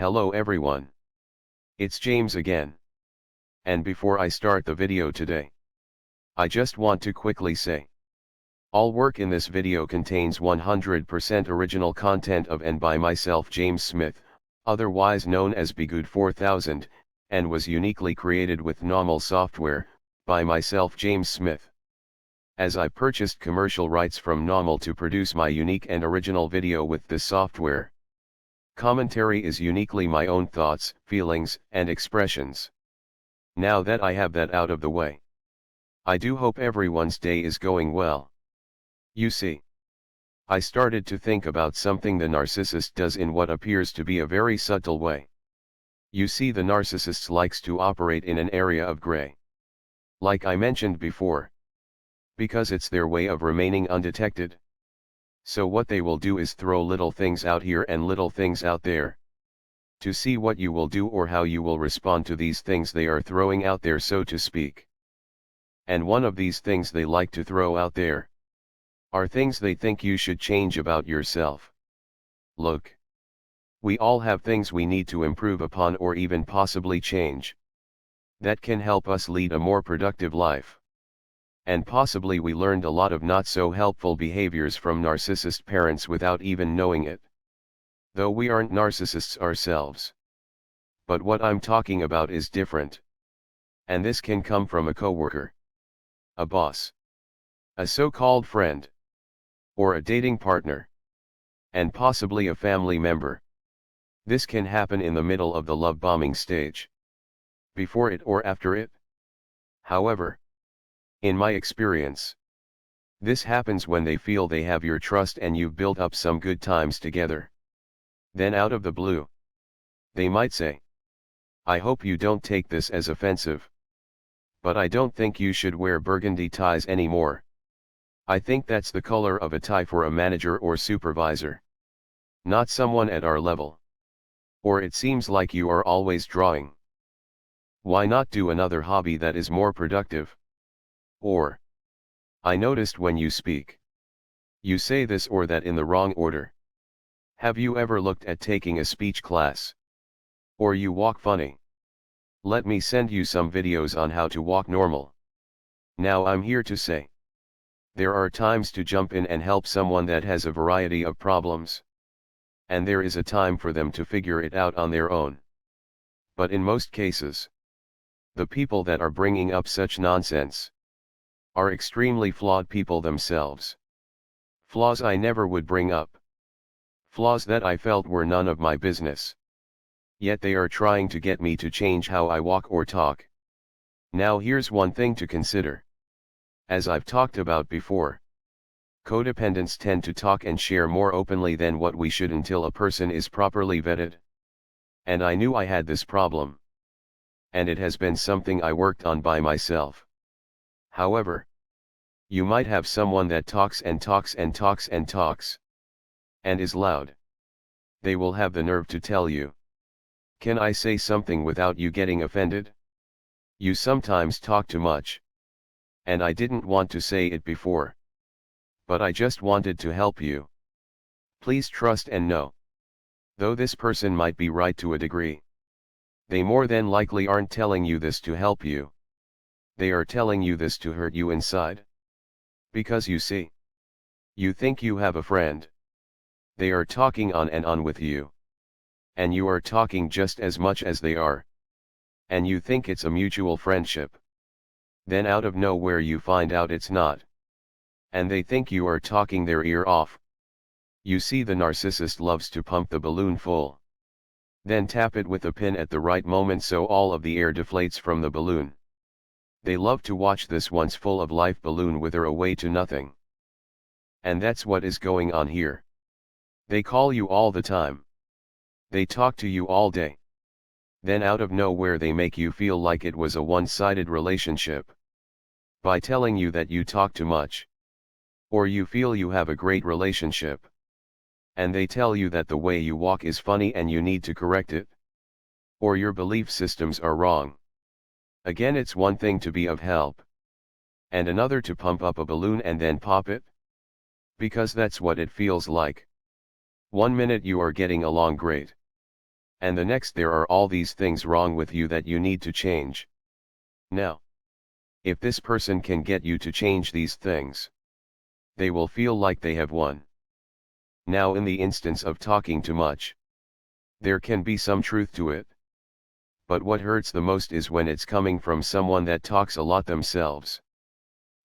Hello everyone. It's James again. And before I start the video today, I just want to quickly say, all work in this video contains 100% original content of and by myself James Smith, otherwise known as Bgood 4000, and was uniquely created with NAWMAL software, by myself James Smith. As I purchased commercial rights from NAWMAL to produce my unique and original video with this software. Commentary is uniquely my own thoughts, feelings, and expressions. Now that I have that out of the way, I do hope everyone's day is going well. You see, I started to think about something the narcissist does in what appears to be a very subtle way. You see, the narcissist likes to operate in an area of gray. Like I mentioned before. Because it's their way of remaining undetected. So what they will do is throw little things out here and little things out there. To see what you will do or how you will respond to these things they are throwing out there, so to speak. And one of these things they like to throw out there are things they think you should change about yourself. Look. We all have things we need to improve upon or even possibly change. That can help us lead a more productive life. And possibly we learned a lot of not so helpful behaviors from narcissist parents without even knowing it. Though we aren't narcissists ourselves. But what I'm talking about is different. And this can come from a coworker, a boss, a so-called friend, or a dating partner, and possibly a family member. This can happen in the middle of the love bombing stage, before it or after it. However, in my experience, this happens when they feel they have your trust and you've built up some good times together. Then out of the blue, they might say, "I hope you don't take this as offensive, but I don't think you should wear burgundy ties anymore. I think that's the color of a tie for a manager or supervisor. Not someone at our level. Or it seems like you are always drawing. Why not do another hobby that is more productive? Or, I noticed when you speak, you say this or that in the wrong order. Have you ever looked at taking a speech class? Or you walk funny. Let me send you some videos on how to walk normal." Now I'm here to say, there are times to jump in and help someone that has a variety of problems. And there is a time for them to figure it out on their own. But in most cases, the people that are bringing up such nonsense are extremely flawed people themselves. Flaws I never would bring up. Flaws that I felt were none of my business. Yet they are trying to get me to change how I walk or talk. Now here's one thing to consider. As I've talked about before, codependents tend to talk and share more openly than what we should until a person is properly vetted. And I knew I had this problem. And it has been something I worked on by myself. However, you might have someone that talks and talks and talks and talks, and is loud. They will have the nerve to tell you, "Can I say something without you getting offended? You sometimes talk too much. And I didn't want to say it before. But I just wanted to help you. Please trust and know." Though this person might be right to a degree, they more than likely aren't telling you this to help you. They are telling you this to hurt you inside. Because you see, you think you have a friend. They are talking on and on with you. And you are talking just as much as they are. And you think it's a mutual friendship. Then out of nowhere you find out it's not. And they think you are talking their ear off. You see, the narcissist loves to pump the balloon full. Then tap it with a pin at the right moment so all of the air deflates from the balloon. They love to watch this once full of life balloon wither away to nothing. And that's what is going on here. They call you all the time. They talk to you all day. Then out of nowhere they make you feel like it was a one-sided relationship. By telling you that you talk too much. Or you feel you have a great relationship. And they tell you that the way you walk is funny and you need to correct it. Or your belief systems are wrong. Again, it's one thing to be of help. And another to pump up a balloon and then pop it. Because that's what it feels like. 1 minute you are getting along great. And the next, there are all these things wrong with you that you need to change. Now, if this person can get you to change these things, they will feel like they have won. Now, in the instance of talking too much, there can be some truth to it. But what hurts the most is when it's coming from someone that talks a lot themselves,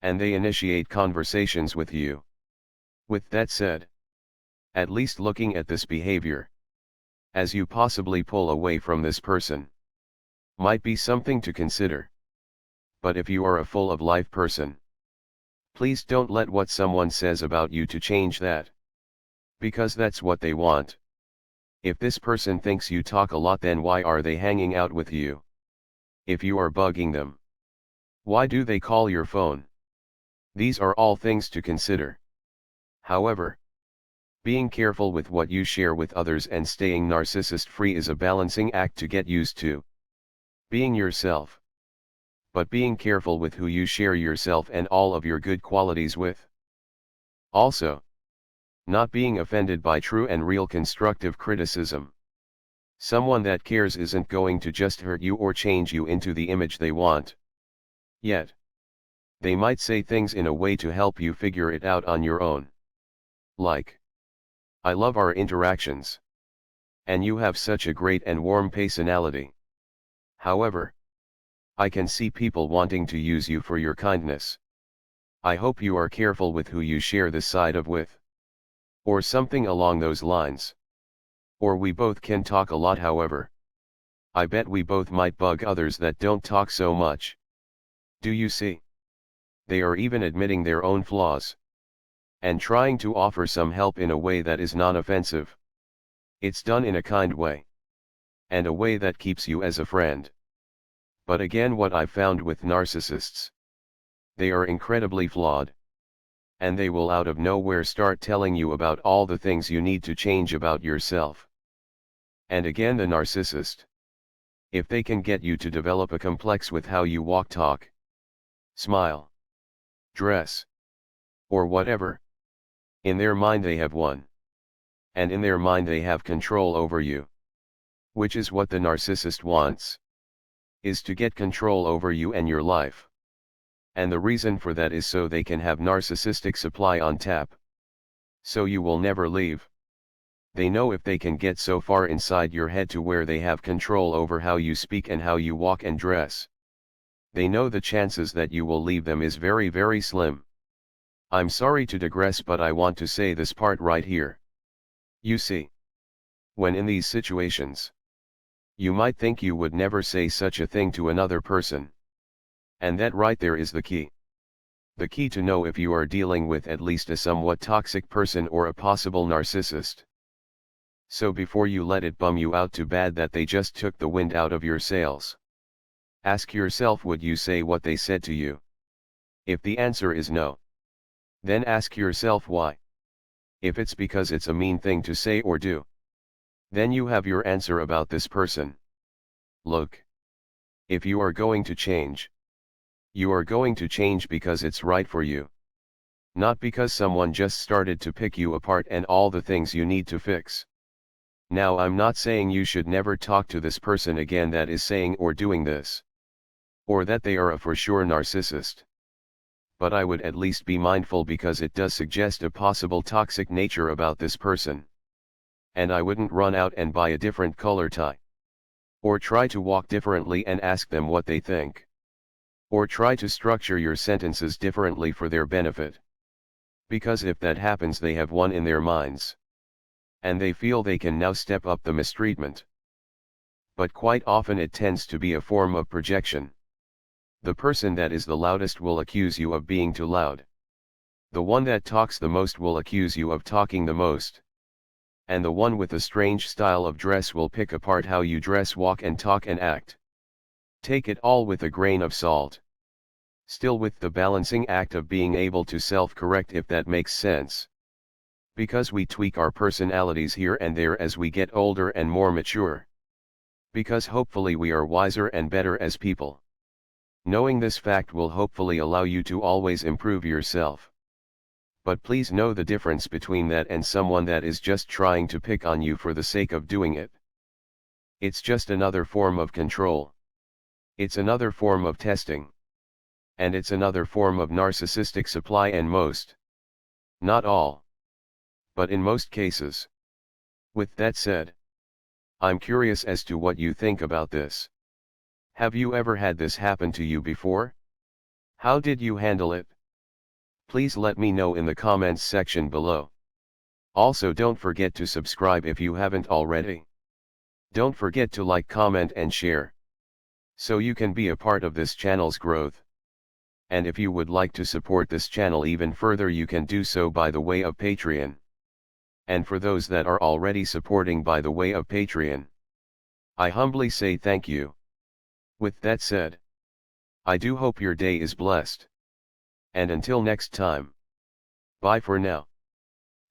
and they initiate conversations with you. With that said, at least looking at this behavior, as you possibly pull away from this person, might be something to consider. But if you are a full of life person, please don't let what someone says about you to change that. Because that's what they want. If this person thinks you talk a lot, then why are they hanging out with you? If you are bugging them, why do they call your phone? These are all things to consider. However, being careful with what you share with others and staying narcissist-free is a balancing act to get used to. Being yourself, but being careful with who you share yourself and all of your good qualities with. Also, not being offended by true and real constructive criticism. Someone that cares isn't going to just hurt you or change you into the image they want. Yet, they might say things in a way to help you figure it out on your own. Like, I love our interactions. And you have such a great and warm personality. However, I can see people wanting to use you for your kindness. I hope you are careful with who you share this side of with. Or something along those lines. Or we both can talk a lot, however, I bet we both might bug others that don't talk so much. Do you see? They are even admitting their own flaws. And trying to offer some help in a way that is non-offensive. It's done in a kind way. And a way that keeps you as a friend. But again, what I've found with narcissists, they are incredibly flawed. And they will out of nowhere start telling you about all the things you need to change about yourself. And again, the narcissist, if they can get you to develop a complex with how you walk, talk, smile, dress, or whatever, in their mind they have won. And in their mind they have control over you. Which is what the narcissist wants. Is to get control over you and your life. And the reason for that is so they can have narcissistic supply on tap. So you will never leave. They know if they can get so far inside your head to where they have control over how you speak and how you walk and dress, they know the chances that you will leave them is very, very slim. I'm sorry to digress, but I want to say this part right here. You see, when in these situations, you might think you would never say such a thing to another person. And that right there is the key. The key to know if you are dealing with at least a somewhat toxic person or a possible narcissist. So before you let it bum you out too bad that they just took the wind out of your sails, ask yourself, would you say what they said to you? If the answer is no, then ask yourself why. If it's because it's a mean thing to say or do, then you have your answer about this person. Look, if you are going to change, you are going to change because it's right for you. Not because someone just started to pick you apart and all the things you need to fix. Now, I'm not saying you should never talk to this person again that is saying or doing this. Or that they are a for sure narcissist. But I would at least be mindful because it does suggest a possible toxic nature about this person. And I wouldn't run out and buy a different color tie. Or try to walk differently and ask them what they think. Or try to structure your sentences differently for their benefit. Because if that happens, they have won in their minds. And they feel they can now step up the mistreatment. But quite often it tends to be a form of projection. The person that is the loudest will accuse you of being too loud. The one that talks the most will accuse you of talking the most. And the one with a strange style of dress will pick apart how you dress, walk and talk and act. Take it all with a grain of salt. Still with the balancing act of being able to self-correct, if that makes sense. Because we tweak our personalities here and there as we get older and more mature. Because hopefully we are wiser and better as people. Knowing this fact will hopefully allow you to always improve yourself. But please know the difference between that and someone that is just trying to pick on you for the sake of doing it. It's just another form of control. It's another form of testing. And it's another form of narcissistic supply, and most, not all, but in most cases. With that said, I'm curious as to what you think about this. Have you ever had this happen to you before? How did you handle it? Please let me know in the comments section below. Also, don't forget to subscribe if you haven't already. Don't forget to like, comment and share, so you can be a part of this channel's growth. And if you would like to support this channel even further, you can do so by the way of Patreon. And for those that are already supporting by the way of Patreon, I humbly say thank you. With that said, I do hope your day is blessed. And until next time, bye for now.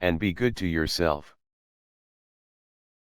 And be good to yourself.